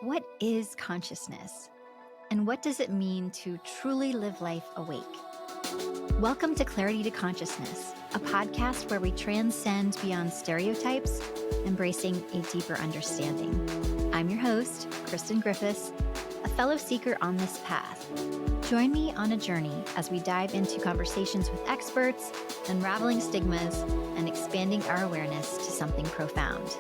What is consciousness? And what does it mean to truly live life awake? Welcome to Clarity to Consciousness, a podcast where we transcend beyond stereotypes, embracing a deeper understanding. I'm your host, Kristen Griffiths, a fellow seeker on this path. Join me on a journey as we dive into conversations with experts, unraveling stigmas, and expanding our awareness to something profound.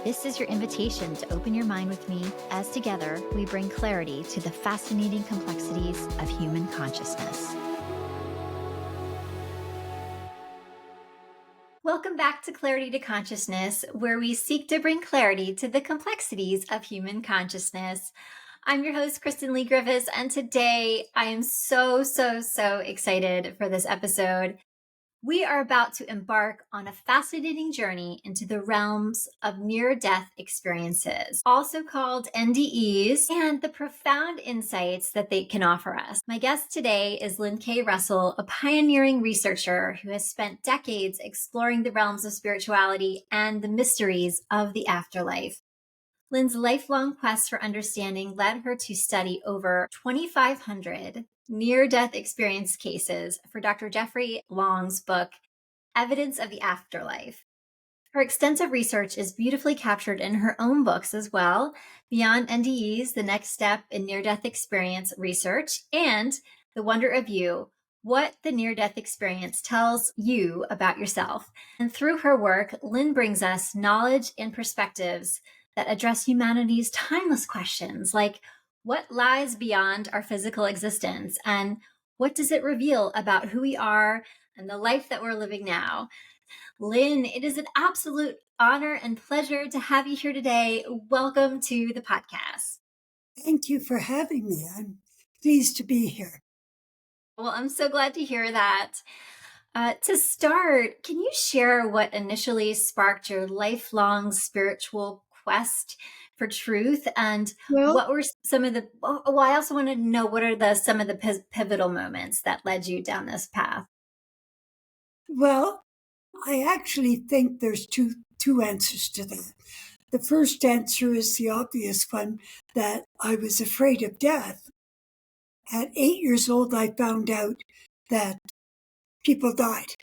This is your invitation to open your mind with me as together we bring clarity to the fascinating complexities of human consciousness. Welcome back to Clarity to Consciousness, where we seek to bring clarity to the complexities of human consciousness. I'm your host, Kristen Lee Griffiths, and today I am so excited for this episode. We are about to embark on a fascinating journey into the realms of near-death experiences, also called NDEs, and the profound insights that they can offer us. My guest today is Lynn K. a pioneering researcher who has spent decades exploring the realms of spirituality and the mysteries of the afterlife. Lynn's lifelong quest for understanding led her to study over 2,500 near-death experience cases for Dr. Jeffrey Long's book, Evidence of the Afterlife. Her extensive research is beautifully captured in her own books as well, Beyond NDEs, The Next Step in Near-Death Experience Research, and The Wonder of You, What the Near-Death Experience Tells You About Yourself. And through her work, Lynn brings us knowledge and perspectives that address humanity's timeless questions, like what lies beyond our physical existence and what does it reveal about who we are and the life that we're living now. Lynn, it is an absolute honor and pleasure to have you here today. Welcome to the podcast. Thank you for having me. I'm pleased to be here. Well, I'm so glad to hear that. To start, can you share what initially sparked your lifelong spiritual quest for truth, and what were some of the? Well, I also want to know what are some of the pivotal moments that led you down this path. Well, I actually think there's two answers to that. The first answer is the obvious one, that I was afraid of death. At 8 years old, I found out that people died.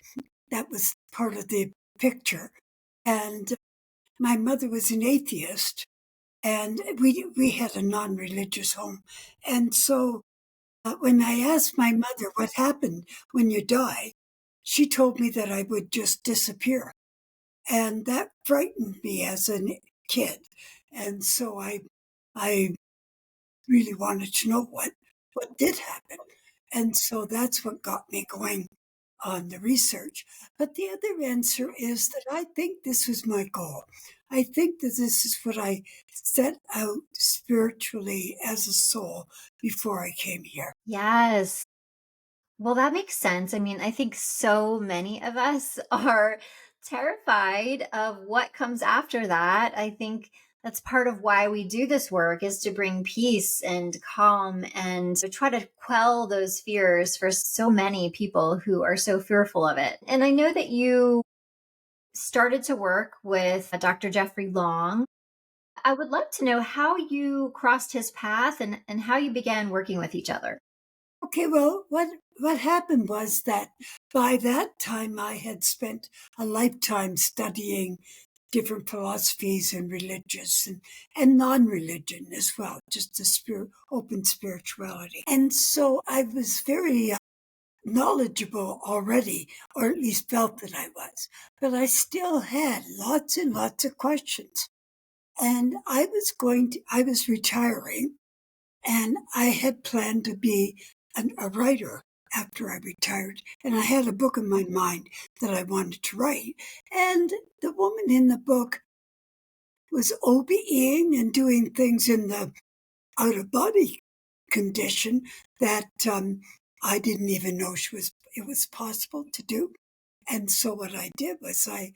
That was part of the picture. And my mother was an atheist, and we had a non-religious home. And so when I asked my mother what happened when you die, she told me that I would just disappear. And that frightened me as a kid. And so I really wanted to know what did happen. And so that's what got me going on the research. But the other answer is that I think this was my goal. I think that this is what I set out spiritually as a soul before I came here. Yes. Well, that makes sense. I mean, I think so many of us are terrified of what comes after that. I think that's part of why we do this work, is to bring peace and calm and to try to quell those fears for so many people who are so fearful of it. And I know that you started to work with Dr. Jeffrey Long. I would love to know how you crossed his path and how you began working with each other. Okay, well, what happened was that by that time I had spent a lifetime studying different philosophies and religious and non-religion as well, just the open spirituality. And so I was very knowledgeable already, or at least felt that I was, but I still had lots and lots of questions. And I was retiring, and I had planned to be a writer after I retired. And I had a book in my mind that I wanted to write. And the woman in the book was OBEing and doing things in the out-of-body condition that I didn't even know it was possible to do. And so what I did was I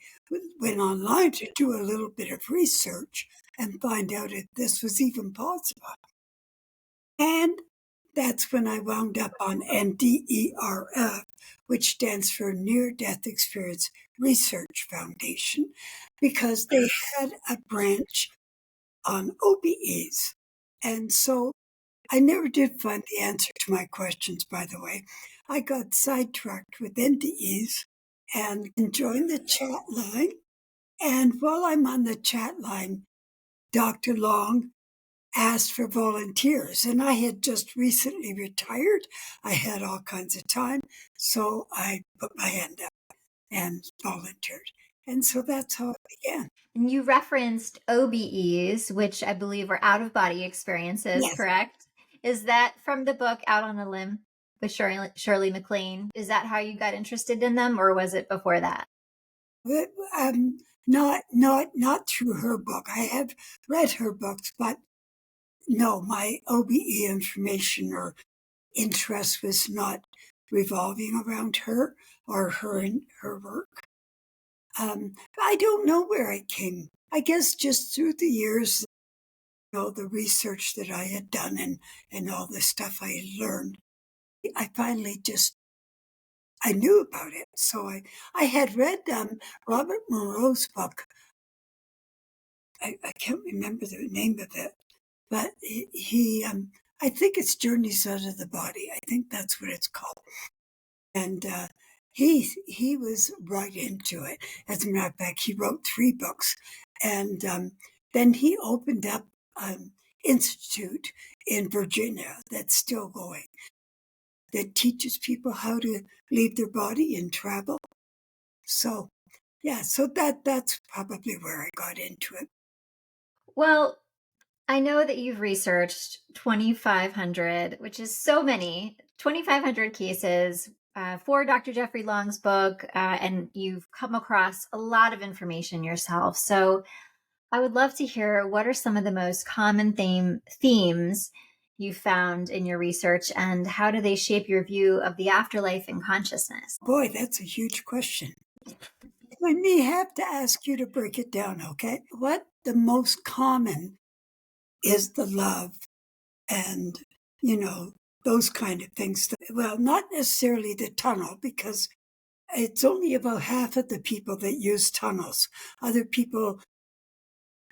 went online to do a little bit of research and find out if this was even possible. And that's when I wound up on NDERF, which stands for Near Death Experience Research Foundation, because they had a branch on OBEs. And so I never did find the answer to my questions, by the way. I got sidetracked with NDEs and joined the chat line. And while I'm on the chat line, Dr. Long asked for volunteers. And I had just recently retired. I had all kinds of time. So I put my hand up and volunteered. And so that's how it began. And you referenced OBEs, which I believe are out of body experiences, Yes. correct? Is that from the book Out on a Limb with Shirley MacLaine? Is that how you got interested in them, or was it before that? But, not through her book. I have read her books, but no, my OBE information or interest was not revolving around her or her and her work. I don't know where it came. I guess just through the years, the research that I had done and all the stuff I had learned, I finally just I knew about it. So I had read Robert Monroe's book. I can't remember the name of it, but I think it's Journeys Out of the Body. I think that's what it's called. And he was right into it. As a matter of fact, he wrote 3 books. And then he opened up an institute in Virginia that's still going, that teaches people how to leave their body and travel. So, yeah, so that's probably where I got into it. Well, I know that you've researched 2,500, which is so many, 2,500 cases for Dr. Jeffrey Long's book, and you've come across a lot of information yourself. So I would love to hear what are some of the most common themes you found in your research, and how do they shape your view of the afterlife and consciousness? Boy, that's a huge question. I may have to ask you to break it down, okay? What the most common is the love and, those kind of things. Well, not necessarily the tunnel, because it's only about half of the people that use tunnels. Other people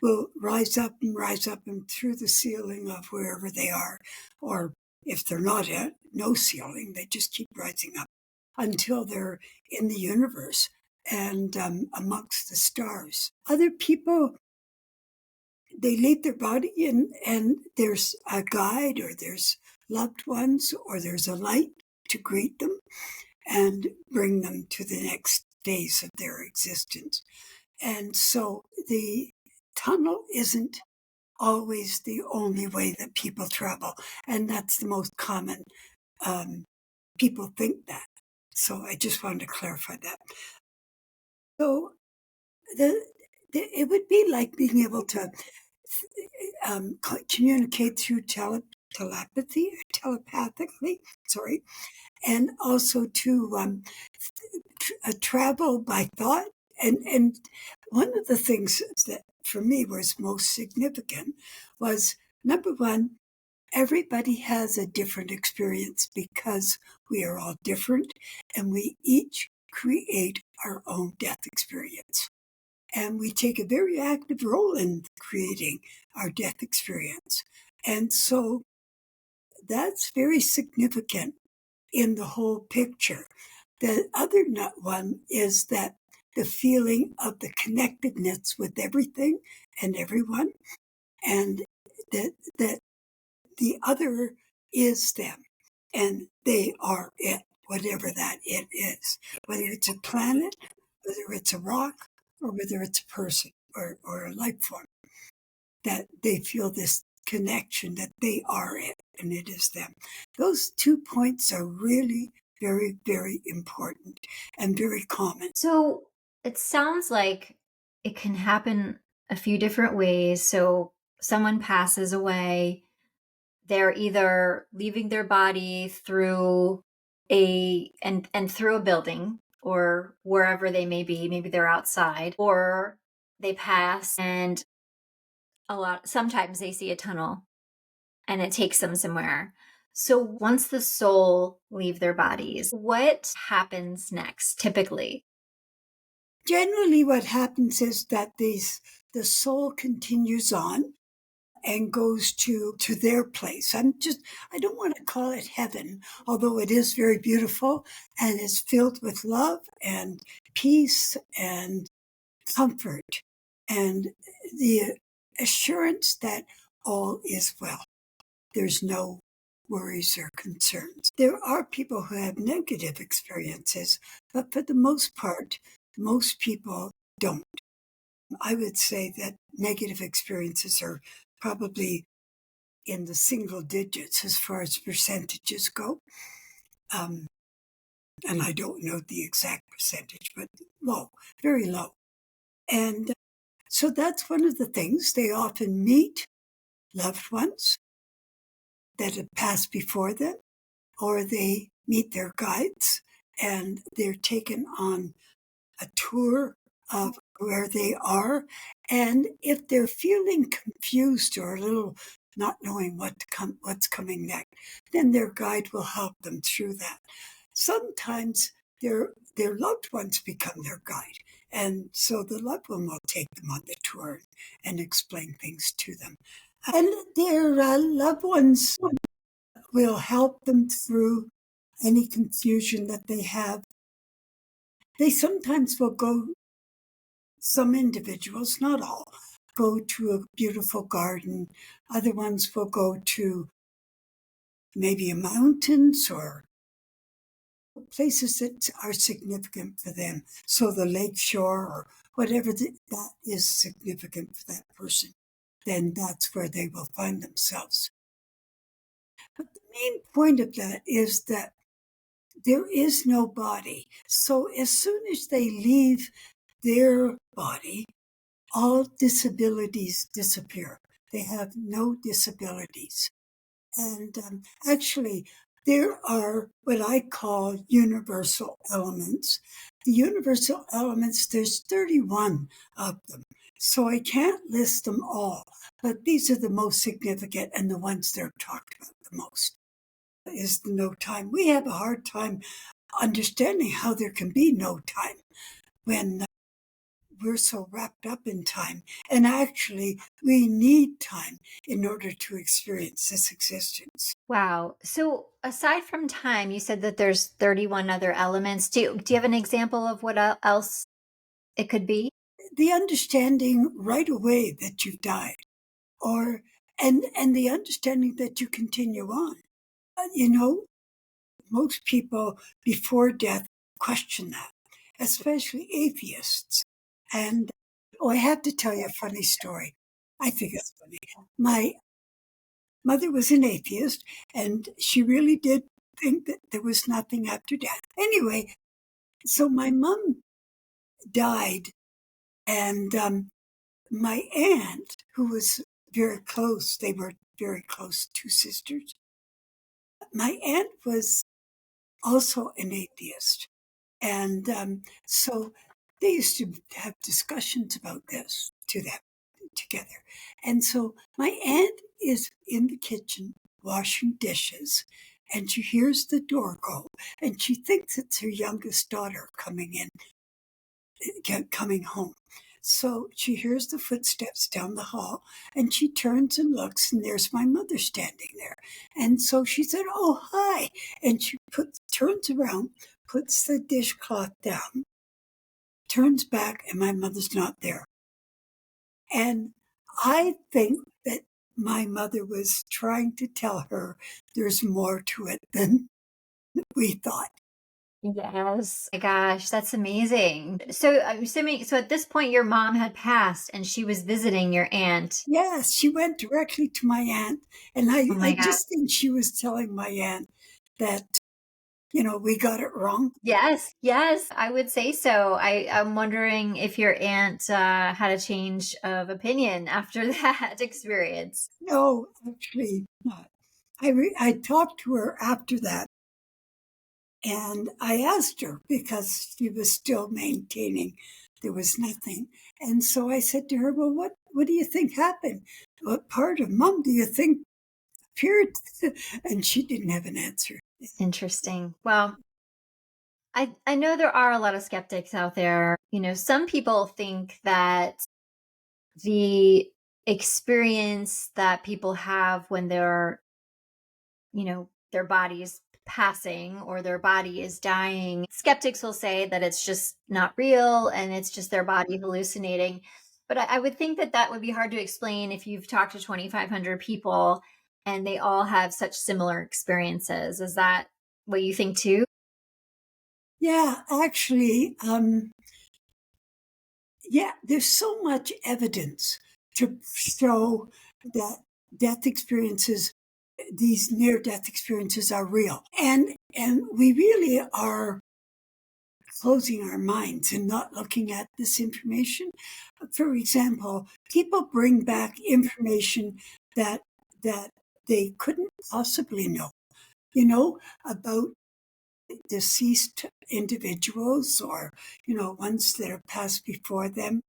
will rise up and through the ceiling of wherever they are. Or if they're not at no ceiling, they just keep rising up until they're in the universe and amongst the stars. Other people, they leave their body and there's a guide or there's loved ones or there's a light to greet them and bring them to the next phase of their existence. And so the tunnel isn't always the only way that people travel. And that's the most common. People think that. So I just wanted to clarify that. So it would be like being able to communicate through telepathically, sorry, and also to travel by thought. And one of the things that for me was most significant was, number one, everybody has a different experience because we are all different and we each create our own death experience. And we take a very active role in creating our death experience. And so that's very significant in the whole picture. The other one is that the feeling of the connectedness with everything and everyone, and that the other is them, and they are it, whatever that it is, whether it's a planet, whether it's a rock, or whether it's a person or a life form, that they feel this connection that they are it and it is them. Those 2 points are really very, very important and very common. So it sounds like it can happen a few different ways. So someone passes away, they're either leaving their body through and through a building or wherever they may be, maybe they're outside, or they pass and sometimes they see a tunnel and it takes them somewhere. So once the soul leave their bodies, what happens next typically? Generally, what happens is that the soul continues on and goes to their place. I don't want to call it heaven, although it is very beautiful and is filled with love and peace and comfort and the assurance that all is well. There's no worries or concerns. There are people who have negative experiences, but for the most part, most people don't. I would say that negative experiences are probably in the single digits as far as percentages go. Um, and I don't know the exact percentage, but low, very low. And so that's one of the things. They often meet loved ones that have passed before them, or they meet their guides and they're taken on a tour of where they are. And if they're feeling confused or a little not knowing what's coming next, then their guide will help them through that. Sometimes their loved ones become their guide. And so the loved one will take them on the tour and explain things to them. And their loved ones will help them through any confusion that they have. They sometimes will go, some individuals, not all, go to a beautiful garden. Other ones will go to maybe a mountains or places that are significant for them. So the lake shore or whatever that is significant for that person, then that's where they will find themselves. But the main point of that is that there is no body. So as soon as they leave their body, all disabilities disappear. They have no disabilities. And actually, there are what I call universal elements. The universal elements, there's 31 of them. So I can't list them all, but these are the most significant and the ones that are talked about the most. Is the no time. We have a hard time understanding how there can be no time when we're so wrapped up in time. And actually, we need time in order to experience this existence. Wow. So aside from time, you said that there's 31 other elements. Do you have an example of what else it could be? The understanding right away that you've died, or and the understanding that you continue on. You know, most people before death question that, especially atheists. And oh, I have to tell you a funny story. I think it's funny. My mother was an atheist, and she really did think that there was nothing after death. Anyway, so my mom died, and my aunt, who was very close, they were very close, two sisters. My aunt was also an atheist. And so they used to have discussions about this to them together. And so my aunt is in the kitchen washing dishes, and she hears the door go, and she thinks it's her youngest daughter coming in, coming home. So she hears the footsteps down the hall, and she turns and looks, and there's my mother standing there. And so she said, "Oh, hi." And she turns around, puts the dishcloth down, turns back, and my mother's not there. And I think that my mother was trying to tell her there's more to it than we thought. Yes. My gosh, that's amazing. So I'm assuming, so at this point, your mom had passed and she was visiting your aunt. Yes, she went directly to my aunt, and Oh I my God. just think she was telling my aunt that, we got it wrong. Yes, yes, I would say so. I'm wondering if your aunt had a change of opinion after that experience. No, actually not. I talked to her after that, and I asked her because she was still maintaining there was nothing. And so I said to her, "Well, what do you think happened? What part of mom do you think appeared?" And she didn't have an answer. Interesting. Well, I know there are a lot of skeptics out there. Some people think that the experience that people have when their body's passing or their body is dying. Skeptics will say that it's just not real and it's just their body hallucinating. But I would think that that would be hard to explain if you've talked to 2,500 people and they all have such similar experiences. Is that what you think too? Yeah, actually, yeah, there's so much evidence to show that death experiences, these near death experiences are real. And we really are closing our minds and not looking at this information. For example, people bring back information that that they couldn't possibly know, about deceased individuals, or ones that have passed before them,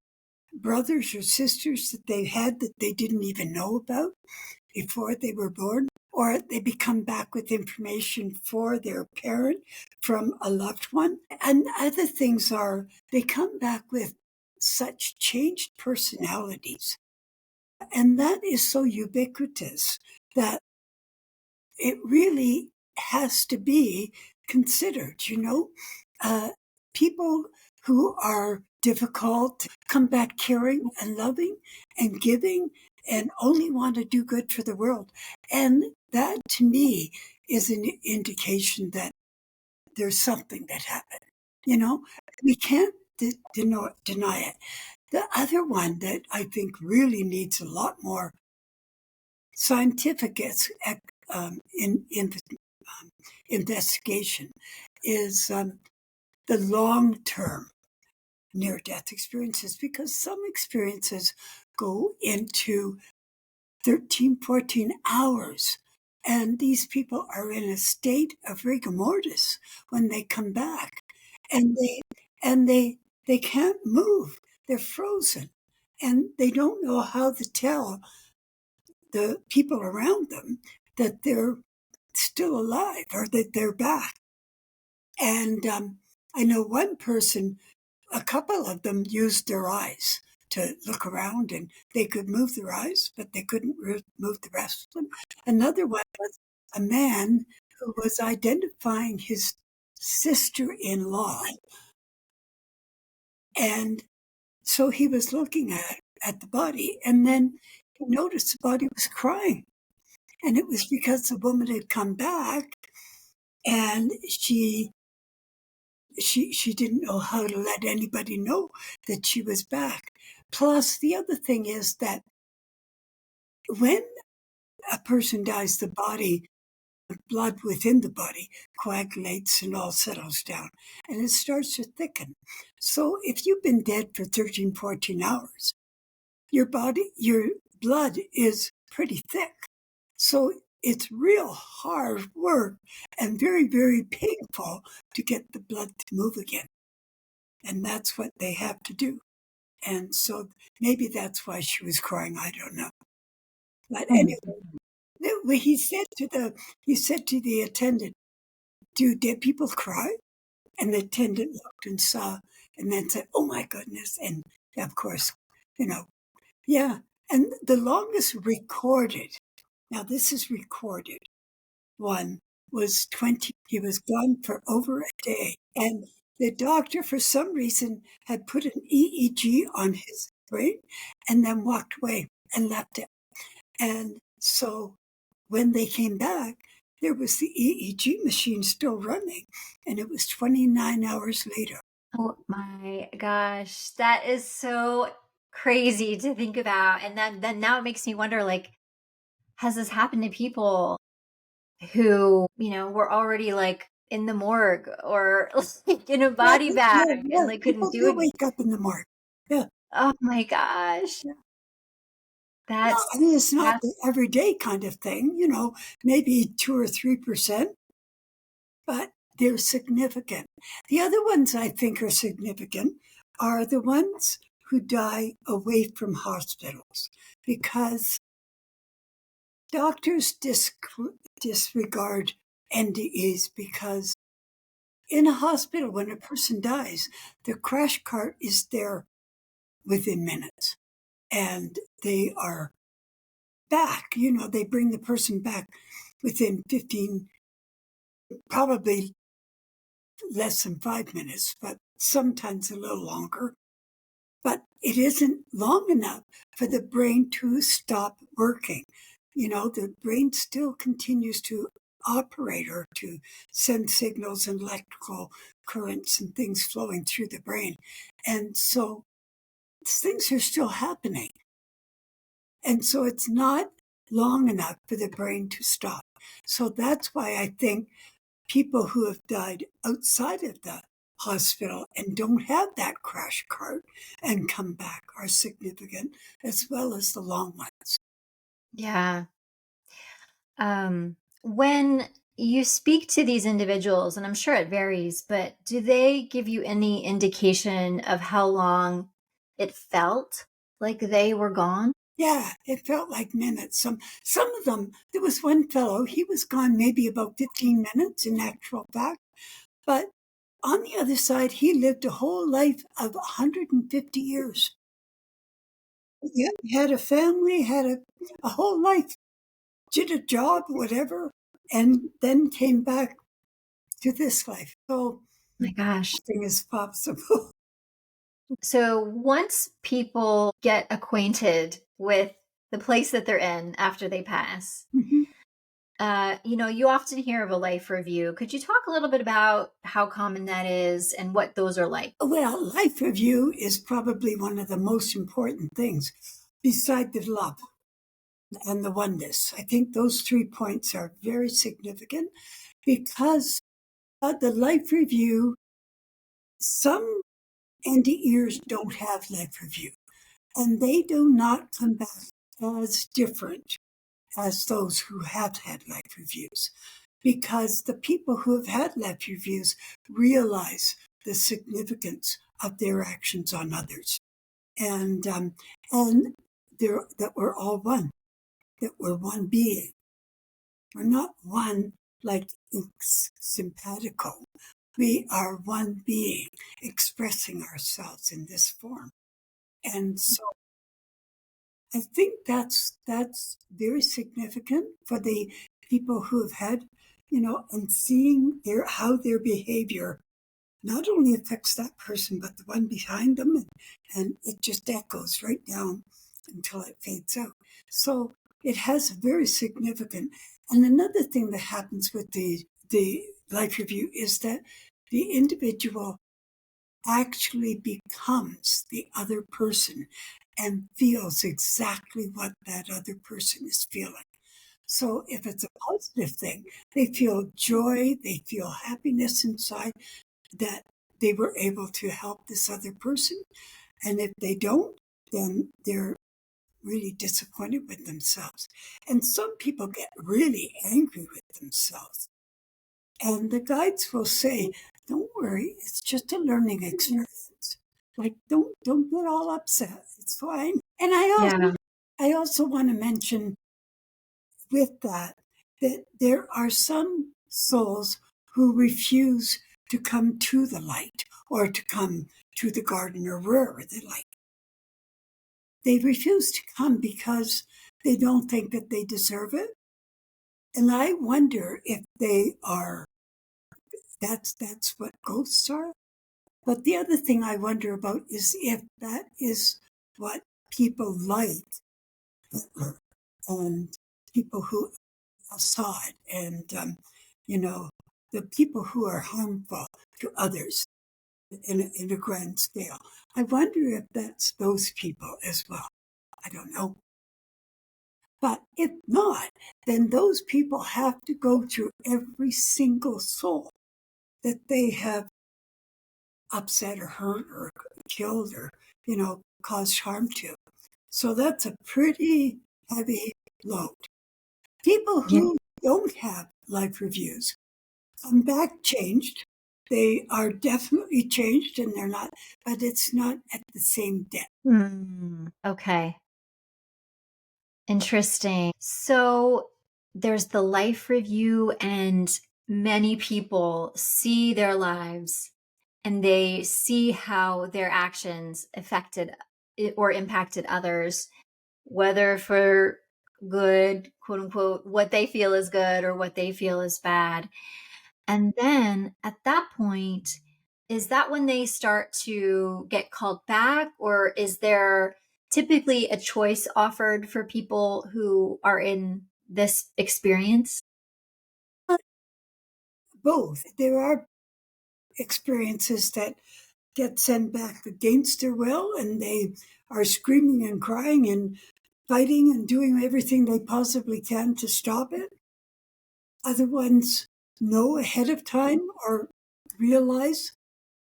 brothers or sisters that they had that they didn't even know about before they were born, or they become back with information for their parent from a loved one. And other things are they come back with such changed personalities. And that is so ubiquitous that it really has to be considered, People who are difficult come back caring and loving and giving and only want to do good for the world. And that to me is an indication that there's something that happened. You know, we can't deny it. The other one that I think really needs a lot more scientific investigation is the long term near death experiences, because some experiences go into 13, 14 hours. And these people are in a state of rigor mortis when they come back. And they can't move. They're frozen. And they don't know how to tell the people around them that they're still alive or that they're back. And I know one person, a couple of them used their eyes to look around, and they could move their eyes, but they couldn't move the rest of them. Another one was a man who was identifying his sister-in-law. And so he was looking at the body, and then he noticed the body was crying. And it was because the woman had come back, and she didn't know how to let anybody know that she was back. Plus, the other thing is that when a person dies, the body, the blood within the body coagulates and all settles down, and it starts to thicken. So if you've been dead for 13, 14 hours, your blood is pretty thick. So it's real hard work and very, very painful to get the blood to move again. And that's what they have to do. And so maybe that's why she was crying. I don't know. But anyway, he said to the attendant, "Do dead people cry?" And the attendant looked and saw, and then said, "Oh my goodness!" And of course, you know, yeah. And the longest recorded, now this is recorded, one was 20. He was gone for over a day, and the doctor, for some reason, had put an EEG on his brain, and then walked away and left it. And so when they came back, there was the EEG machine still running, and it was 29 hours later. Oh my gosh, that is so crazy to think about. And then now it makes me wonder, like, has this happened to people who, were already like in the morgue or like in a Yeah, body yeah, bag and yeah. like couldn't People do do it? wake up in the morning. Yeah, Oh my gosh. yeah. No, I That's mean it's not that's the everyday kind of thing. Maybe 2 or 3%, but they're significant. The other ones I think are significant are the ones who die away from hospitals, because doctors disregard NDEs, because in a hospital, when a person dies, the crash cart is there within minutes. And they are back. They bring the person back within 15, probably less than 5 minutes, but sometimes a little longer. But it isn't long enough for the brain to stop working. The brain still continues to operate or to send signals and electrical currents and things flowing through the brain. And so things are still happening. And so it's not long enough for the brain to stop. So that's why I think people who have died outside of the hospital and don't have that crash cart and come back are significant, as well as the long ones. Yeah. When you speak to these individuals, and I'm sure it varies, but do they give you any indication of how long it felt like they were gone? Yeah, it felt like minutes. Some of them, there was one fellow, he was gone maybe about 15 minutes in actual fact, but on the other side, he lived a whole life of 150 years. Yeah, had a family, had a whole life, did a job, whatever, and then came back to this life. So My gosh. nothing is possible. So once people get acquainted with the place that they're in after they pass, Mhm. you often hear of a life review. Could you talk a little bit about how common that is and what those are like? Well, life review is probably one of the most important things beside the love and the oneness. I think those 3 points are very significant because the life review, some NDEs don't have life review, and they do not come back as different as those who have had life reviews, because the people who have had life reviews realize the significance of their actions on others, and that we're all one, that we're one being. We're not one like simpatico. We are one being expressing ourselves in this form. And so I think that's very significant for the people who have had, and seeing how their behavior not only affects that person but the one behind them, and it just echoes right down until it fades out. So it has very significant. And another thing that happens with the life review is that the individual actually becomes the other person and feels exactly what that other person is feeling. So if it's a positive thing, they feel joy, they feel happiness inside that they were able to help this other person. And if they don't, then they're really disappointed with themselves. And some people get really angry with themselves. And the guides will say, "Don't worry, it's just a learning experience. Like, don't get all upset. It's fine." And Yeah. I also want to mention with that there are some souls who refuse to come to the light or to come to the garden or wherever they like. They refuse to come because they don't think that they deserve it. And I wonder if they are, that's what ghosts are. But the other thing I wonder about is if that is what people like Hitler and people who Assad and you know the people who are harmful to others in a grand scale. I wonder if that's those people as well. I don't know. But if not, then those people have to go through every single soul that they have upset or hurt or killed or, caused harm to. So that's a pretty heavy load. People Yeah. who don't have life reviews come back changed. They are definitely changed and they're not, but it's not at the same depth. Okay. Interesting. So there's the life review, and many people see their lives and they see how their actions affected or impacted others. whether for good, quote unquote, what they feel is good or what they feel is bad. And then at that point, is that when they start to get called back, or is there typically a choice offered for people who are in this experience? Both. There are experiences that get sent back against their will, and they are screaming and crying and fighting and doing everything they possibly can to stop it. Other ones know ahead of time or realize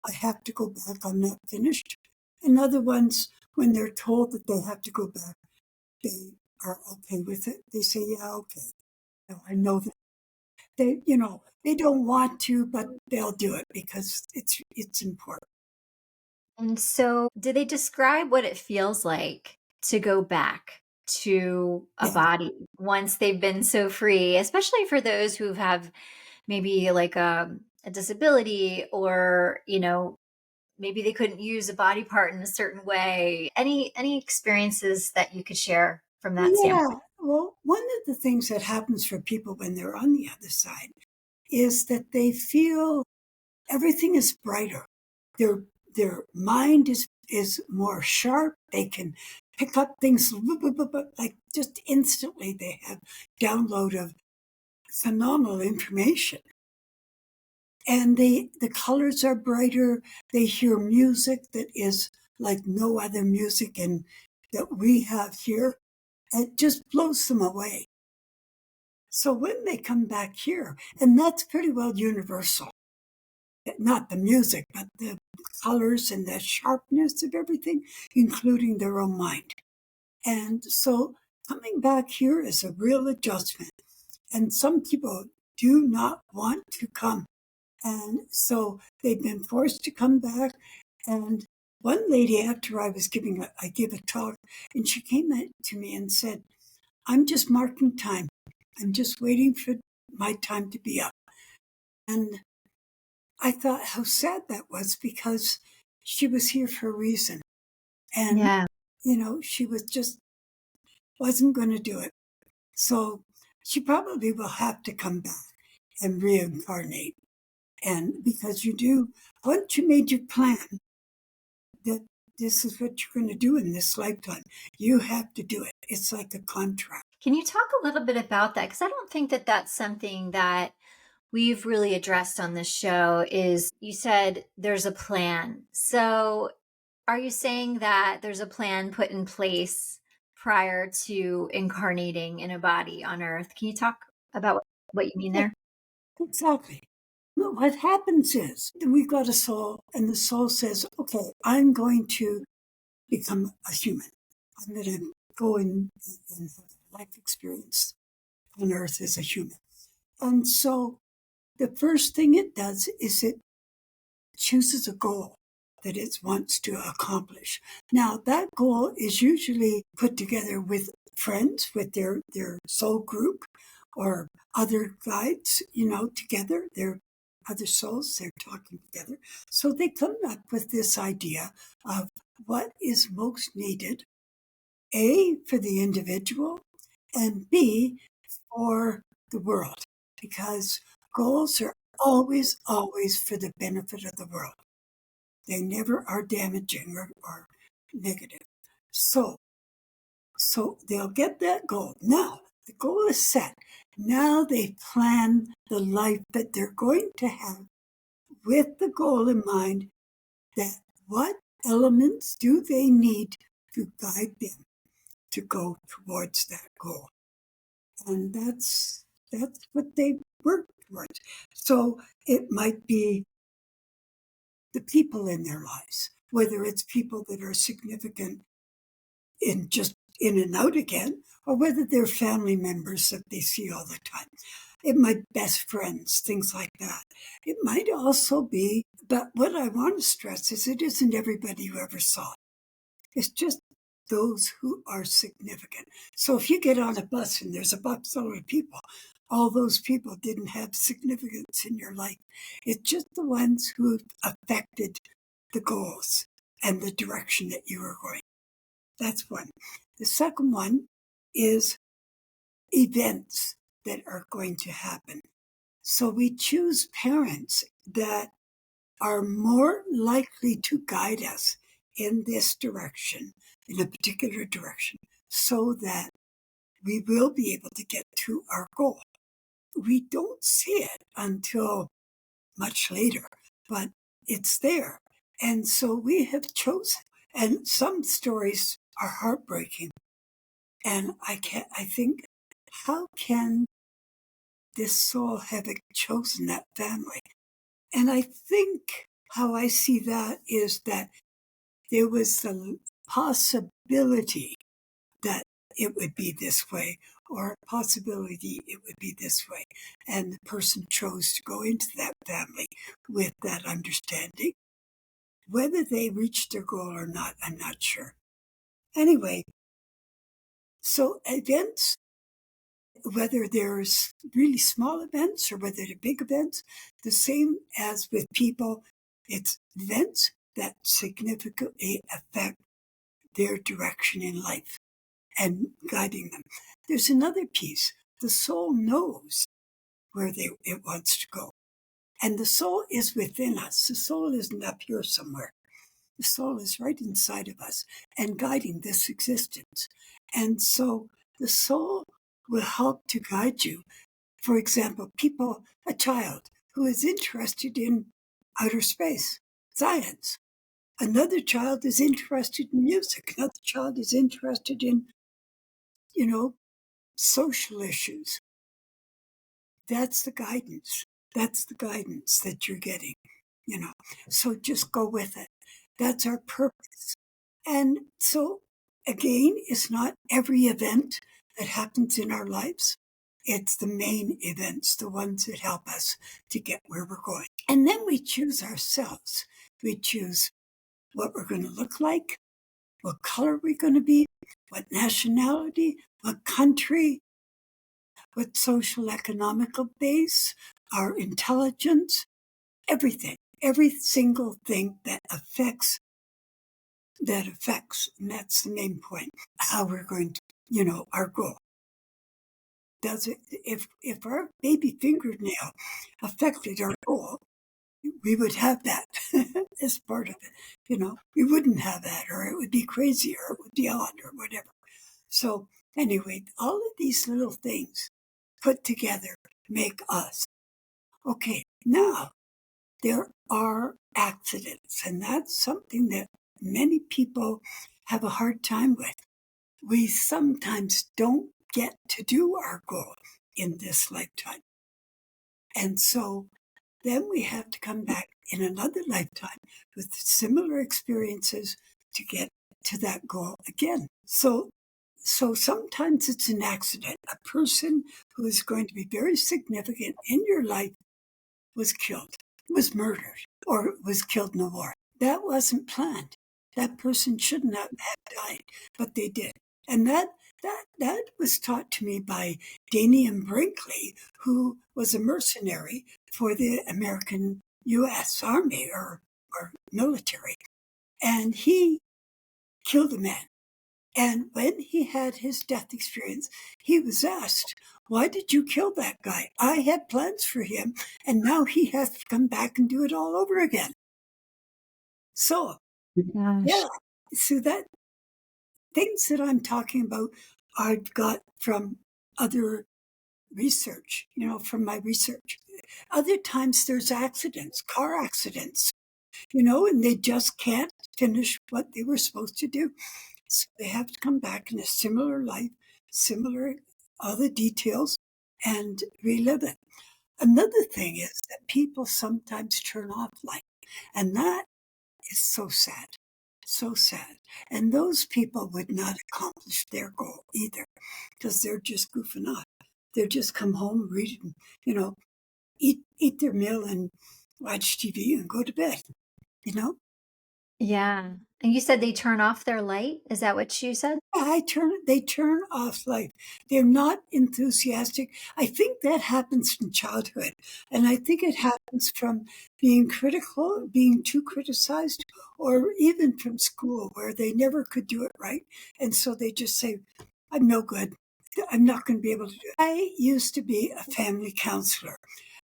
I have to go back, I'm not finished. And other ones, when they're told that they have to go back, they are okay with it. They say, yeah, okay. No, I know that they don't want to, but they'll do it because it's important. And so, do they describe what it feels like to go back to a Yeah. body once they've been so free, especially for those who have maybe like a disability, or, maybe they couldn't use a body part in a certain way? Any experiences that you could share from that Yeah. standpoint? Well, one of the things that happens for people when they're on the other side is that they feel everything is brighter. Their their mind is more sharp. They can pick up things like just instantly. They have download of phenomenal information, and the colors are brighter. They hear music that is like no other music and that we have here. It just blows them away. So when they come back here, and that's pretty well universal, not the music, but the colors and the sharpness of everything, including their own mind. And so coming back here is a real adjustment. And some people do not want to come. And so they've been forced to come back. And one lady, after I gave a talk, and she came to me and said, I'm just marking time. I'm just waiting for my time to be up. And I thought how sad that was because she was here for a reason. And, Yeah. she was just wasn't going to do it. So she probably will have to come back and reincarnate. And because once you made your plan that this is what you're going to do in this lifetime, you have to do it. It's like a contract. Can you talk a little bit about that? Because I don't think that that's something that we've really addressed on this show. Is you said there's a plan. So are you saying that there's a plan put in place prior to incarnating in a body on Earth? Can you talk about what you mean Yeah, there? exactly. But what happens is that we've got a soul, and the soul says, okay, I'm going to become a human. I'm going to go and have a life experience on earth as a human. And so the first thing it does is it chooses a goal that it wants to accomplish. Now, that goal is usually put together with friends, with their soul group or other guides, together. They're other souls, they're talking together. So they come up with this idea of what is most needed, A, for the individual, and B, for the world, because goals are always, always for the benefit of the world. They never are damaging or negative. So, so they'll get that goal. Now, the goal is set. Now they plan the life that they're going to have with the goal in mind, that what elements do they need to guide them to go towards that goal. And that's what they work towards. So it might be the people in their lives, whether it's people that are significant in just in and out again, or whether they're family members that they see all the time. It might be best friends, things like that. It might also be, but what I want to stress is it isn't everybody you ever saw. It's just those who are significant. So if you get on a bus and there's a bus full of people, all those people didn't have significance in your life. It's just the ones who affected the goals and the direction that you were going. That's one. The second one is events that are going to happen. So we choose parents that are more likely to guide us in this direction, in a particular direction, so that we will be able to get to our goal. We don't see it until much later, but it's there. And so we have chosen, and some stories are heartbreaking. And I think, how can this soul have chosen that family? And I think how I see that is that there was the possibility that it would be this way, or a possibility it would be this way. And the person chose to go into that family with that understanding. Whether they reached their goal or not, I'm not sure. Anyway, so events, whether there's really small events or whether they're big events, the same as with people, it's events that significantly affect their direction in life and guiding them. There's another piece. The soul knows where it wants to go. And the soul is within us. The soul isn't up here somewhere. The soul is right inside of us and guiding this existence. And so the soul will help to guide you. For example, a child who is interested in outer space, science. Another child is interested in music. Another child is interested in, social issues. That's the guidance. That's the guidance that you're getting, So just go with it. That's our purpose. And so, again, it's not every event that happens in our lives. It's the main events, the ones that help us to get where we're going. And then we choose ourselves. We choose what we're going to look like, what color we're going to be, what nationality, what country, what social economical base, our intelligence, everything, every single thing that affects, and that's the main point, how we're going to, our goal. Does it, if our baby fingernail affected our goal, we would have that as part of it. We wouldn't have that, or it would be crazy, or it would be odd, or whatever. So anyway, all of these little things put together make us. Okay, now there are accidents, and that's something that many people have a hard time with. We sometimes don't get to do our goal in this lifetime. And so then we have to come back in another lifetime with similar experiences to get to that goal again. So sometimes it's an accident. A person who is going to be very significant in your life was killed, was murdered, or was killed in a war. That wasn't planned. That person shouldn't have died, but they did. And that was taught to me by Daniel Brinkley, who was a mercenary for the American U.S. Army or military. And he killed a man. And when he had his death experience, he was asked, "Why did you kill that guy? I had plans for him, and now he has to come back and do it all over again." So, yeah, so that things that I'm talking about, I've got from other research, from my research. Other times there's accidents, car accidents, and they just can't finish what they were supposed to do. So they have to come back in a similar life, similar other details, and relive it. Another thing is that people sometimes turn off light, and that is so sad, so sad. And those people would not accomplish their goal either, because they're just goofing off. They're just come home, read, eat their meal and watch TV and go to bed, Yeah. And you said they turn off their light? Is that what you said? They turn off life. They're not enthusiastic. I think that happens from childhood. And I think it happens from being critical, being too criticized, or even from school where they never could do it right. And so they just say, I'm no good. I'm not going to be able to do it. I used to be a family counselor,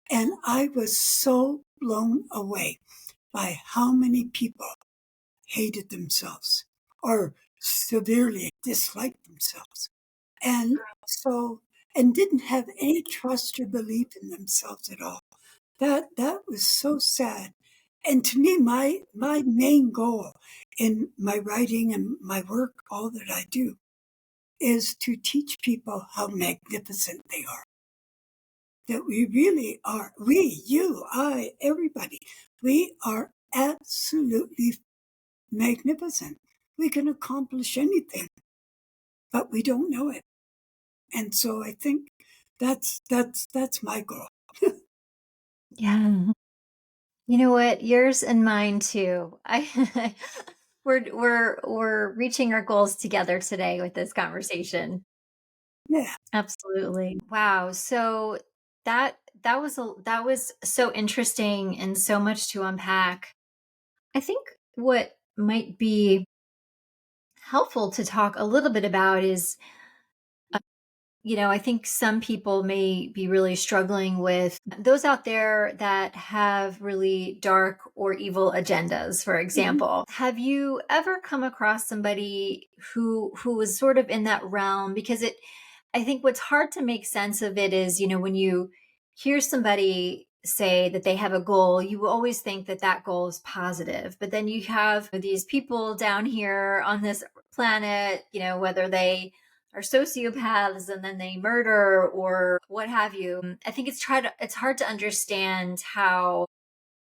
and I was so blown away by how many people hated themselves or severely disliked themselves. And so, and didn't have any trust or belief in themselves at all. That was so sad. And to me, my main goal in my writing and my work, all that I do, is to teach people how magnificent they are. That we really are, we, you, I, everybody, we are absolutely magnificent. We can accomplish anything, but we don't know it. And so I think that's my goal. Yeah. You know what? Yours and mine too. I we're reaching our goals together today with this conversation. Yeah. Absolutely. Wow. So that was so interesting and so much to unpack. I think what might be helpful to talk a little bit about is I think some people may be really struggling with those out there that have really dark or evil agendas, for Mhm. example. Have you ever come across somebody who was sort of in that realm? Because I think what's hard to make sense of it is, when you hear somebody say that they have a goal, you always think that that goal is positive. But then you have these people down here on this planet, whether they are sociopaths and then they murder or what have you. I think it's hard to understand how,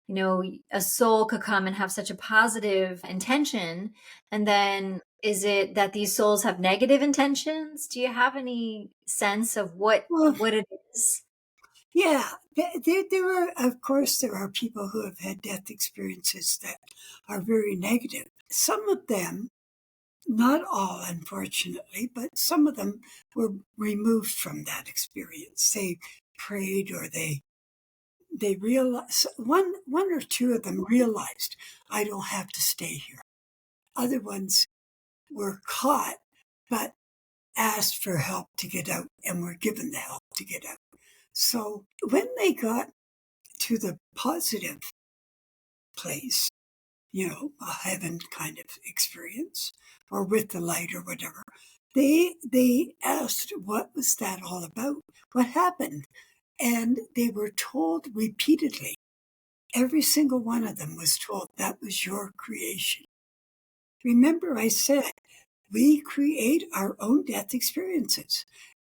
a soul could come and have such a positive intention, and then is it that these souls have negative intentions? Do you have any sense of what Well, what it is? yeah, there are, of course, there are people who have had death experiences that are very negative. Some of them, not all, unfortunately, but some of them were removed from that experience. They prayed or they realized, one or two of them realized, I don't have to stay here. Other ones were caught, but asked for help to get out and were given the help to get out. So when they got to the positive place, a heaven kind of experience, or with the light or whatever, they asked what was that all about? What happened? And they were told repeatedly, every single one of them was told that was your creation. Remember, I said we create our own death experiences.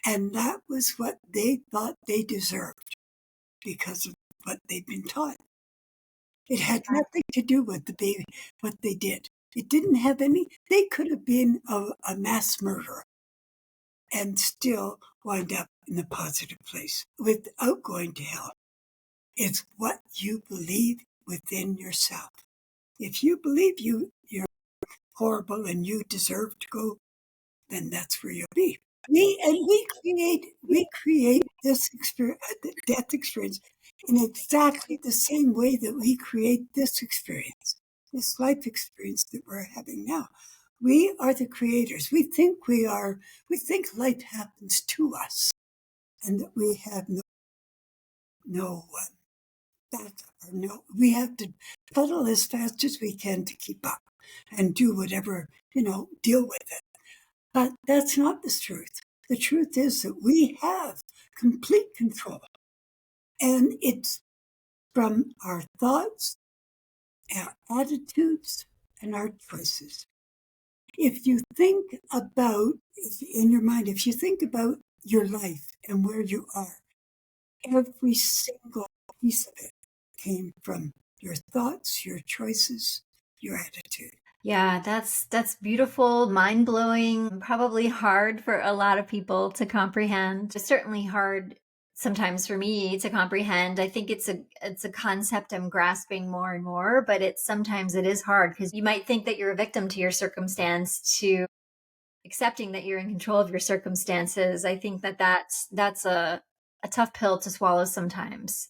And that was what they thought they deserved because of what they'd been taught. It had nothing to do with the baby, what they did. It didn't have any, they could have been a mass murderer and still wind up in the positive place without going to hell. It's what you believe within yourself. If you believe you're horrible and you deserve to go, then that's where you'll be. We create this experience, death experience, in exactly the same way that we create this experience, this life experience that we're having now. We are the creators. We think we are. We think life happens to us, and that we have no backup or no. We have to pedal as fast as we can to keep up, and do whatever deal with it. But that's not the truth. The truth is that we have complete control. And it's from our thoughts, our attitudes, and our choices. If you think about, in your mind, if you think about your life and where you are, every single piece of it came from your thoughts, your choices, your attitude. Yeah, that's beautiful, mind-blowing, probably hard for a lot of people to comprehend. It's certainly hard sometimes for me to comprehend. I think it's a concept I'm grasping more and more, but it's sometimes it is hard because you might think that you're a victim to your circumstance to accepting that you're in control of your circumstances. I think that that's a tough pill to swallow sometimes.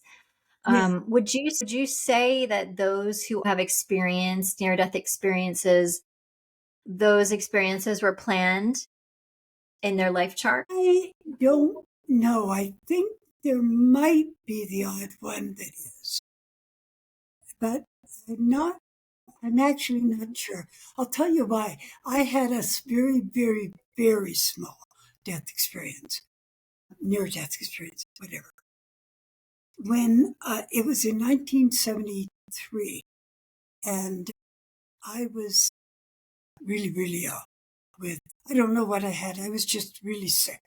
Yeah, Would you say that those who have experienced near death experiences, those experiences were planned in their life chart? I don't know. I think there might be the odd one that is, but I'm not. I'm actually not sure. I'll tell you why. I had a very, very, very small death experience, near death experience, whatever. When it was in 1973, and I was really, really ill with, I don't know what I had. I was just really sick.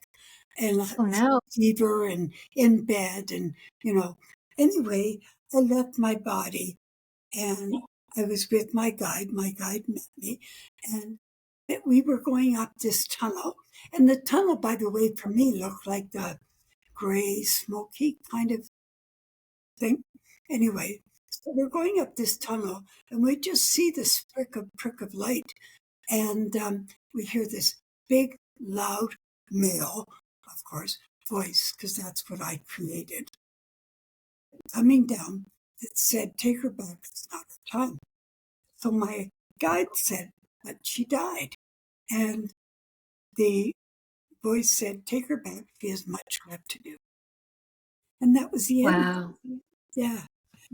And I Oh was no. fever and in bed. And, you know, anyway, I left my body and I was with my guide. My guide met me. And we were going up this tunnel. And the tunnel, by the way, for me looked like the gray, smoky kind of thing. Anyway, so we're going up this tunnel and we just see this prick of light. And we hear this big, loud male, of course, voice, because that's what I created, coming down that said, "Take her back, it's not her time." So my guide said, "But she died." And the voice said, "Take her back, she has much left to do." And that was the end. Wow. Yeah.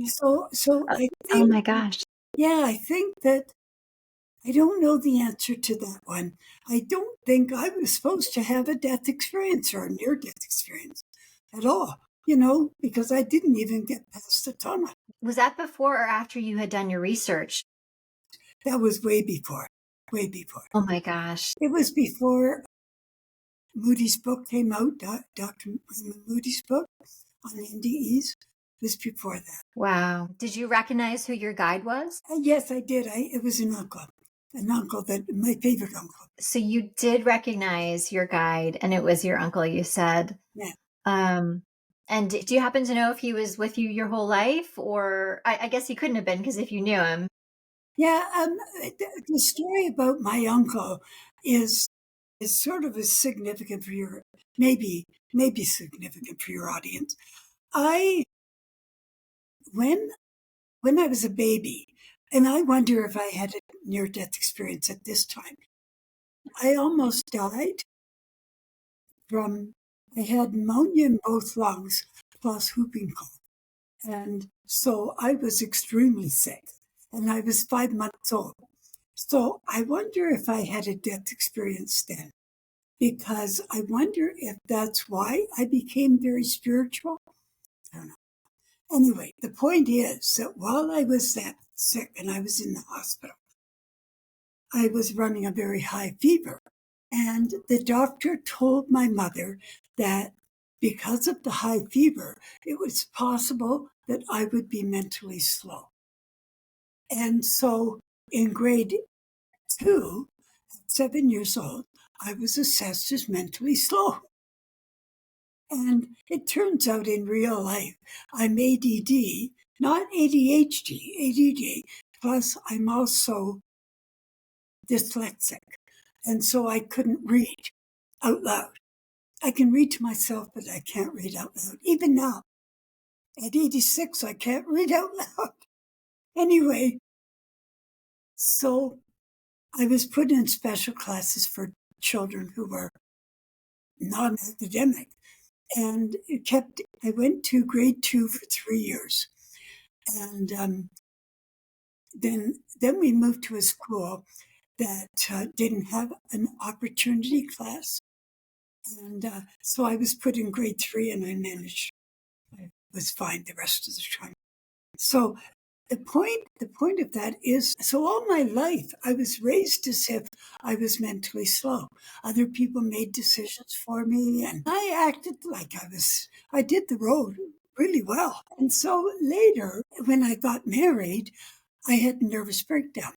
So Uh, I oh think, my gosh. yeah, I think that I don't know the answer to that one. I don't think I was supposed to have a death experience or a near death experience at all, because I didn't even get past the tunnel. Was that before or after you had done your research? That was way before, way before. Oh my gosh. It was before Moody's book came out, Dr. Raymond Moody's book on NDEs. It was before that. Wow. Did you recognize who your guide was? Yes, I did. It was an uncle that my favorite uncle. So you did recognize your guide and it was your uncle, you said. Yeah. Um, and do you happen to know if he was with you your whole life? Or I guess he couldn't have been because if you knew him. Yeah, the story about my uncle is is sort of as significant for your maybe significant for your audience. I when when I was a baby, and I wonder if I had a near death experience at this time. I almost died from I had pneumonia in both lungs plus whooping cough, and so I was extremely sick, and I was 5 months old. So I wonder if I had a death experience then, because I wonder if that's why I became very spiritual. I don't know. Anyway, the point is that while I was that sick and I was in the hospital, I was running a very high fever. And the doctor told my mother that because of the high fever, it was possible that I would be mentally slow. And so in grade 2, at 7 years old, I was assessed as mentally slow. And it turns out in real life, I'm ADD, not ADHD, ADD, plus I'm also dyslexic. And so I couldn't read out loud. I can read to myself, but I can't read out loud. Even now, at 86, I can't read out loud. Anyway, so I was put in special classes for children who were non academic. And I went to grade 2 for 3 years. And then we moved to a school that didn't have an opportunity class. And so I was put in grade 3 and I managed. I was fine the rest of the time. So the point of that is, so all my life I was raised as if I was mentally slow. Other people made decisions for me and I acted like I did the road really well. And so later, when I got married, I had a nervous breakdown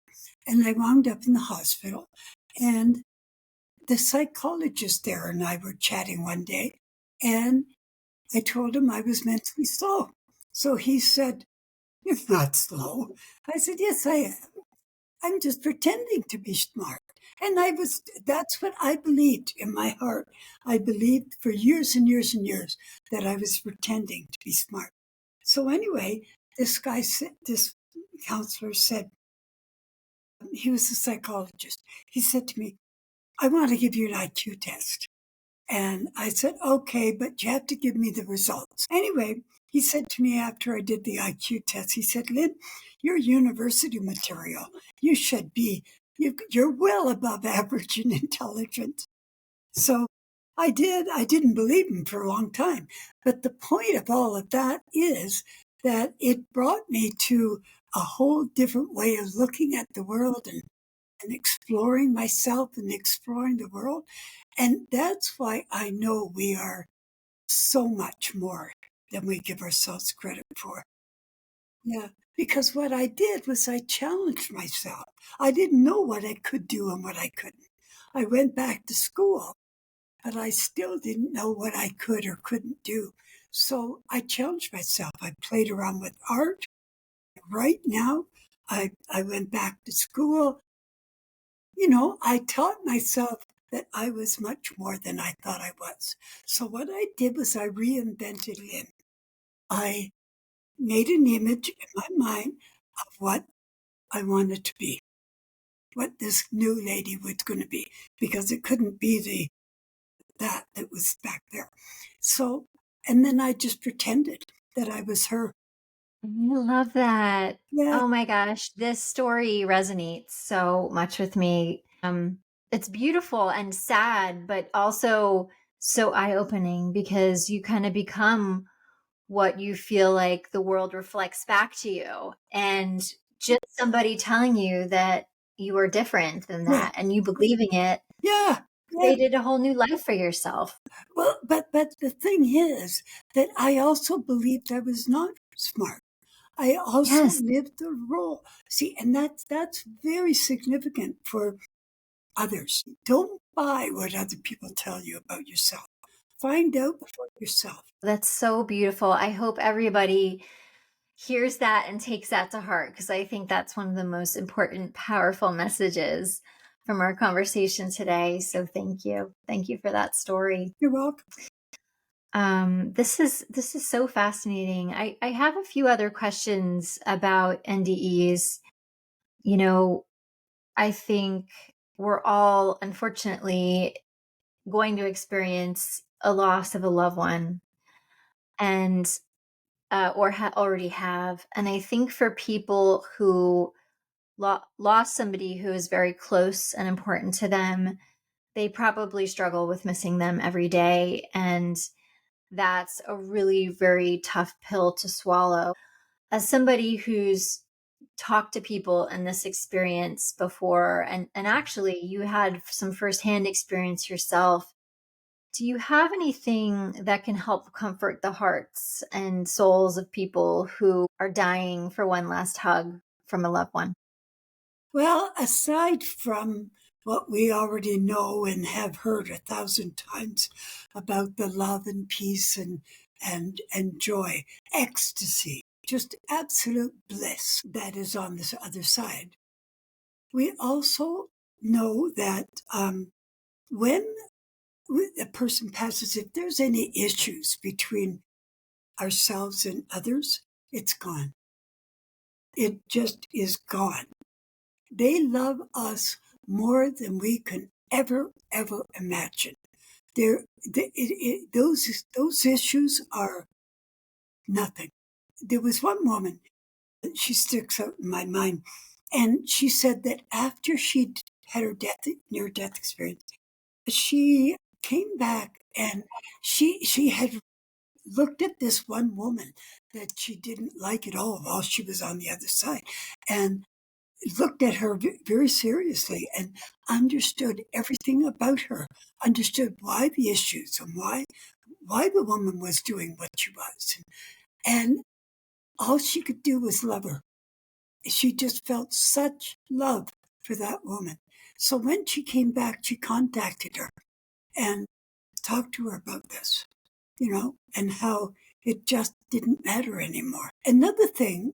and I wound up in the hospital. And the psychologist there and I were chatting one day, and I told him I was mentally slow. So he said, "It's not slow." I said, "Yes, I am. I'm just pretending to be smart." And that's what I believed in my heart. I believed for years and years and years that I was pretending to be smart. So anyway, this counselor said, he was a psychologist. He said to me, "I want to give you an IQ test." And I said, "Okay, but you have to give me the results." Anyway, he said to me after I did the IQ test, he said, "Lynn, you're university material. You should be, you're well above average in intelligence." So I did. I didn't believe him for a long time. But the point of all of that is that it brought me to a whole different way of looking at the world and exploring myself and exploring the world. And that's why I know we are so much more than we give ourselves credit for. Yeah. Because what I did was I challenged myself. I didn't know what I could do and what I couldn't. I went back to school, but I still didn't know what I could or couldn't do. So I challenged myself. I played around with art. Right now, I went back to school. I taught myself that I was much more than I thought I was. So what I did was I reinvented Lynn. I made an image in my mind of what I wanted to be, what this new lady was going to be, because it couldn't be that was back there. So, and then I just pretended that I was her. I love that. Yeah, Oh my gosh, this story resonates so much with me. It's beautiful and sad, but also so eye-opening because you kind of become what you feel like the world reflects back to you. And just somebody telling you that you are different than yeah, that and you believing it yeah, yeah. created a whole new life for yourself. Well, but the thing is that I also believed I was not smart. I also Yes, lived the role. See, and that's very significant for others. Don't buy what other people tell you about yourself. Find out for yourself. that's so beautiful. I hope everybody hears that and takes that to heart because I think that's one of the most important, powerful messages from our conversation today. So thank you. Thank you for that story. You're welcome. This is so fascinating. I have a few other questions about NDEs. You know, I think we're all unfortunately going to experience a loss of a loved one and already have. And I think for people who lost somebody who is very close and important to them, they probably struggle with missing them every day. And that's a really very tough pill to swallow. As somebody who's talked to people in this experience before, and actually you had some firsthand experience yourself, do you have anything that can help comfort the hearts and souls of people who are dying for one last hug from a loved one? Well, aside from what we already know and have heard 1,000 times about the love and peace and joy, ecstasy, just absolute bliss that is on this other side. We also know that when a person passes, if there's any issues between ourselves and others, it's gone. It just is gone. They love us more than we can ever imagine. Those issues are nothing. There was one woman, she sticks out in my mind, and she said that after she had her near death experience, she came back and she had looked at this one woman that she didn't like at all while she was on the other side, and looked at her very seriously and understood everything about her, understood why the issues and why the woman was doing what she was. And all she could do was love her. She just felt such love for that woman. So when she came back, she contacted her and talked to her about this. and how it just didn't matter anymore. Another thing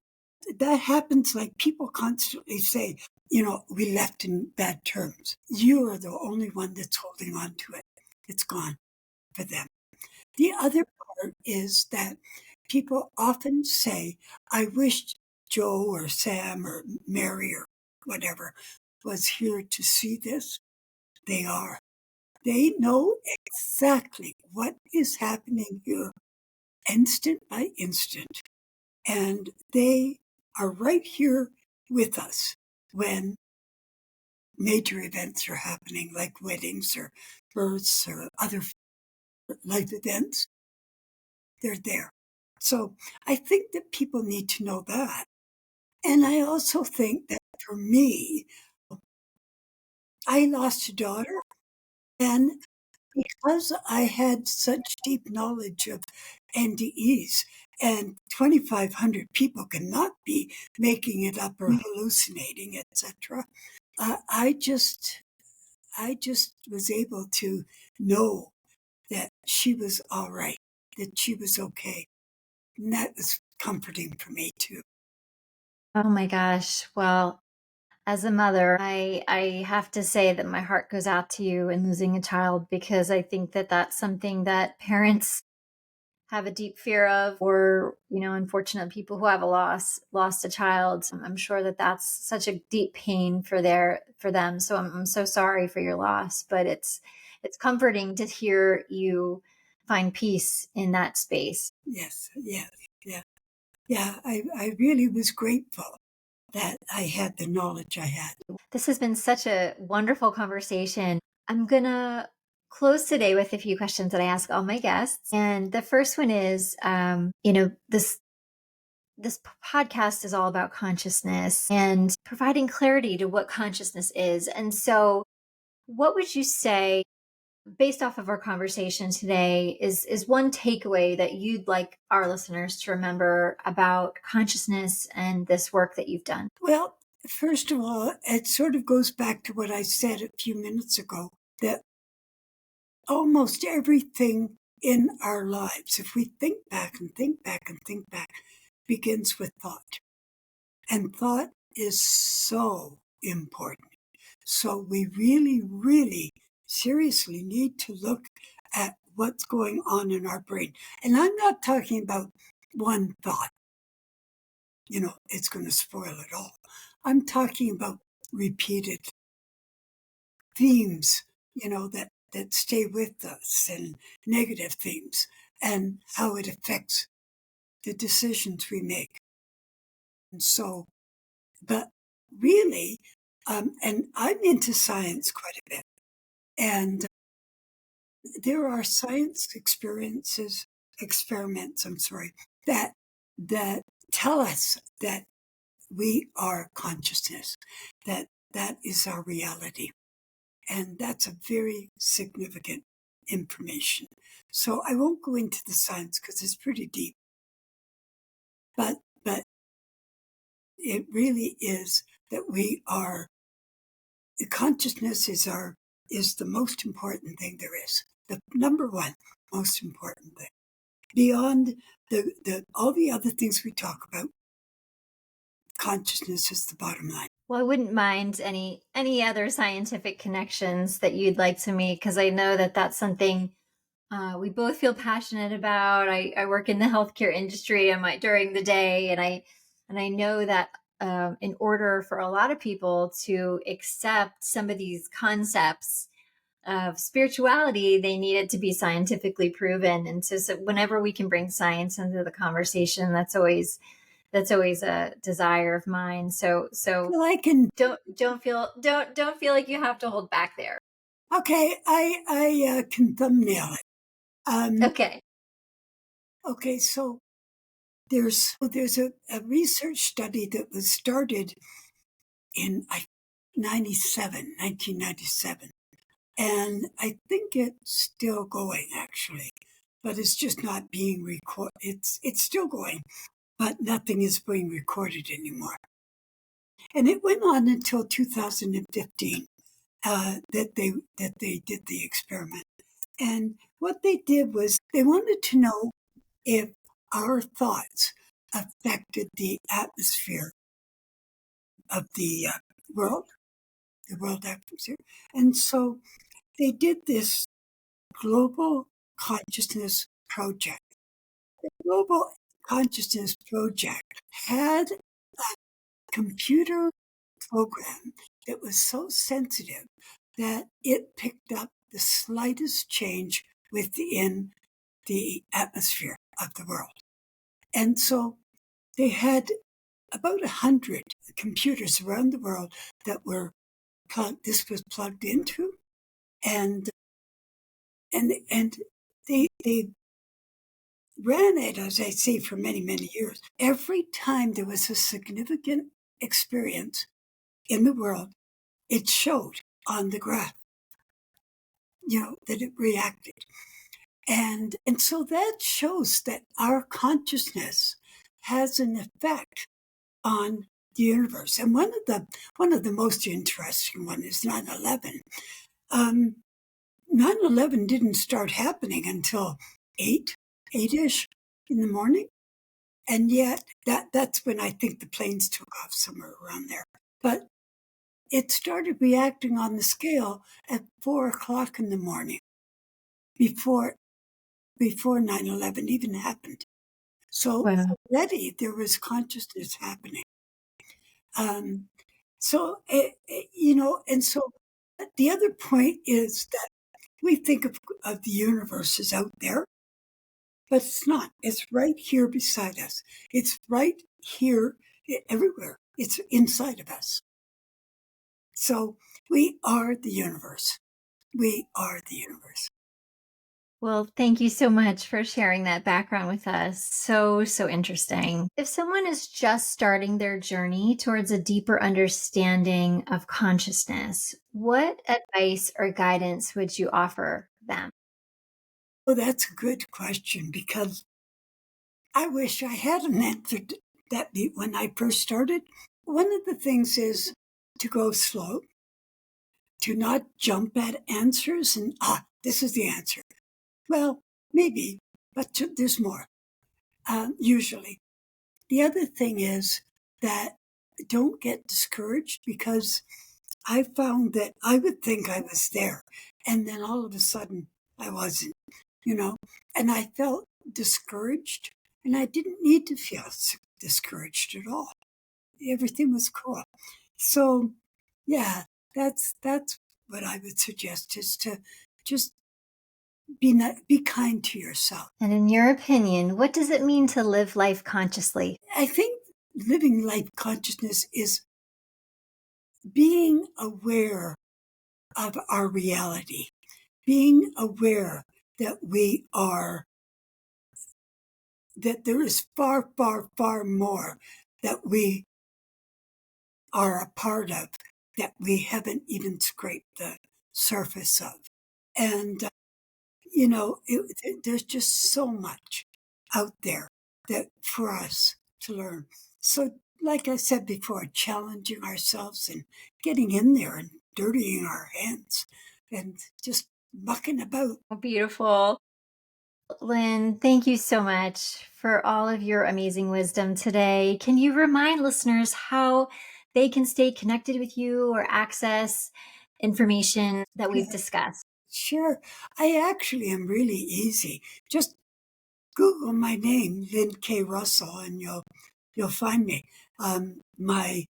that happens, like people constantly say, we left in bad terms. You are the only one that's holding on to it. It's gone for them. The other part is that people often say, I wished Joe or Sam or Mary or whatever was here to see this. They are. They know exactly what is happening here, instant by instant. And they are right here with us when major events are happening, like weddings or births or other life events. They're there. So I think that people need to know that. And I also think that for me, I lost a daughter, and because I had such deep knowledge of NDEs, and 2,500 people cannot be making it up or hallucinating, etc. I just was able to know that she was all right, that she was okay, and that was comforting for me too. Oh my gosh. Well, as a mother, I have to say that my heart goes out to you in losing a child, because I think that that's something that parents have a deep fear of, or unfortunate people who have lost a child. I'm sure that that's such a deep pain for them. So I'm so sorry for your loss, but it's comforting to hear you find peace in that space. Yes, yes, yeah. Yeah, I really was grateful that I had the knowledge I had. This has been such a wonderful conversation. I'm gonna close today with a few questions that I ask all my guests. And the first one is, this podcast is all about consciousness and providing clarity to what consciousness is. And so, what would you say, based off of our conversation today, is one takeaway that you'd like our listeners to remember about consciousness and this work that you've done? Well, first of all, it sort of goes back to what I said a few minutes ago, that almost everything in our lives, if we think back and think back and think back, begins with thought. And thought is so important. So we really, really seriously need to look at what's going on in our brain. And I'm not talking about one thought, it's going to spoil it all. I'm talking about repeated themes, that stay with us, and negative themes, and how it affects the decisions we make. And so, but really, and I'm into science quite a bit, and there are science experiments, that that tell us that we are consciousness, that is our reality. And that's a very significant information. So I won't go into the science because it's pretty deep. But it really is that the consciousness is the most important thing there is. The number one most important thing. Beyond all the other things we talk about, consciousness is the bottom line. Well, I wouldn't mind any other scientific connections that you'd like to make, because I know that that's something we both feel passionate about. I work in the healthcare industry during the day, and I know that in order for a lot of people to accept some of these concepts of spirituality, they need it to be scientifically proven. And so whenever we can bring science into the conversation, that's always a desire of mine. So Well, I can. don't feel like you have to hold back there. Okay, I can thumbnail it. Okay. Okay, so there's a research study that was started in 1997, and I think it's still going actually, but it's just not being recorded. It's still going, but nothing is being recorded anymore. And it went on until 2015 that they did the experiment. And what they did was they wanted to know if our thoughts affected the atmosphere of world, the world atmosphere. And so they did this global consciousness project. The global consciousness project had a computer program that was so sensitive that it picked up the slightest change within the atmosphere of the world. And so they had about 100 computers around the world that were this was plugged into, and they ran it, as I say, for many, many years. Every time there was a significant experience in the world, it showed on the graph, that it reacted. And so that shows that our consciousness has an effect on the universe. And one of the most interesting one is 9/11. 9/11 didn't start happening until 8ish in the morning. And yet that's when I think the planes took off, somewhere around there. But it started reacting on the scale at 4 o'clock in the morning, before 9/11 even happened. So Wow. already there was consciousness happening. So, and so the other point is that we think of the universe as out there, but it's not. It's right here beside us. It's right here, everywhere. It's inside of us. So we are the universe. We are the universe. Well, thank you so much for sharing that background with us. So, so interesting. If someone is just starting their journey towards a deeper understanding of consciousness, what advice or guidance would you offer them? Well, that's a good question, because I wish I had an answer to that when I first started. One of the things is to go slow, to not jump at answers and, this is the answer. Well, maybe, but there's more, usually. The other thing is that don't get discouraged, because I found that I would think I was there, and then all of a sudden I wasn't, and I felt discouraged, and I didn't need to feel discouraged at all. Everything was cool. So, yeah, that's what I would suggest, is to just be kind to yourself. And in your opinion, what does it mean to live life consciously? I think living life consciousness is being aware of our reality, being aware that that there is far, far, far more that we are a part of, that we haven't even scraped the surface of. And, there's just so much out there that for us to learn. So, like I said before, challenging ourselves and getting in there and dirtying our hands and just mucking about. Oh, beautiful. Lynn, thank you so much for all of your amazing wisdom today. Can you remind listeners how they can stay connected with you or access information that we've discussed? Sure, I actually am really easy. Just Google my name, Lynn K. Russell, and you'll find me. My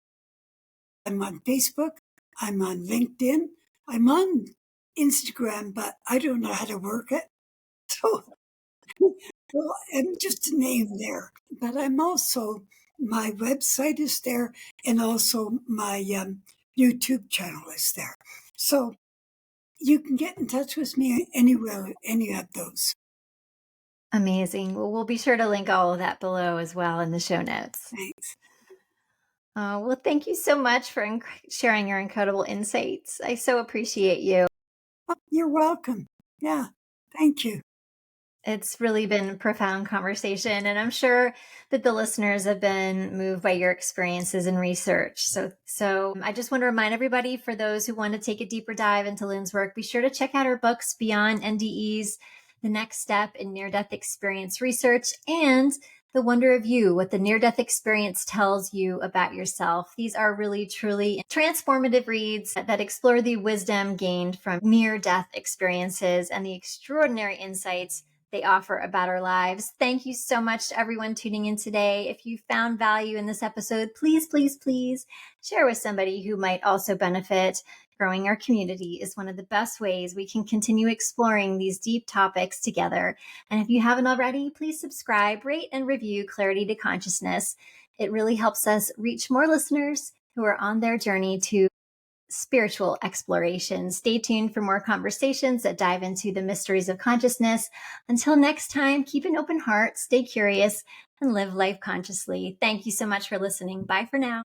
I'm on Facebook. I'm on LinkedIn. I'm on Instagram, but I don't know how to work it. So, I'm just a name there. But I'm also, my website is there, and also my YouTube channel is there. So you can get in touch with me anywhere, any of those. Amazing. Well, we'll be sure to link all of that below as well in the show notes. Thanks. Well, thank you so much for sharing your incredible insights. I so appreciate you. Oh, you're welcome. Yeah, thank you. It's really been a profound conversation, and I'm sure that the listeners have been moved by your experiences and research. So I just want to remind everybody, for those who want to take a deeper dive into Lynn's work, be sure to check out her books, Beyond NDEs, the next step in near-death experience research, and the wonder of you, what the near-death experience tells you about yourself. These are really, truly transformative reads that explore the wisdom gained from near-death experiences and the extraordinary insights they offer about our lives. Thank you so much to everyone tuning in today. If you found value in this episode, please, please, please share with somebody who might also benefit. Growing our community is one of the best ways we can continue exploring these deep topics together. And if you haven't already, please subscribe, rate, and review Clarity to Consciousness. It really helps us reach more listeners who are on their journey to spiritual exploration. Stay tuned for more conversations that dive into the mysteries of consciousness. Until next time, keep an open heart, stay curious, and live life consciously. Thank you so much for listening. Bye for now.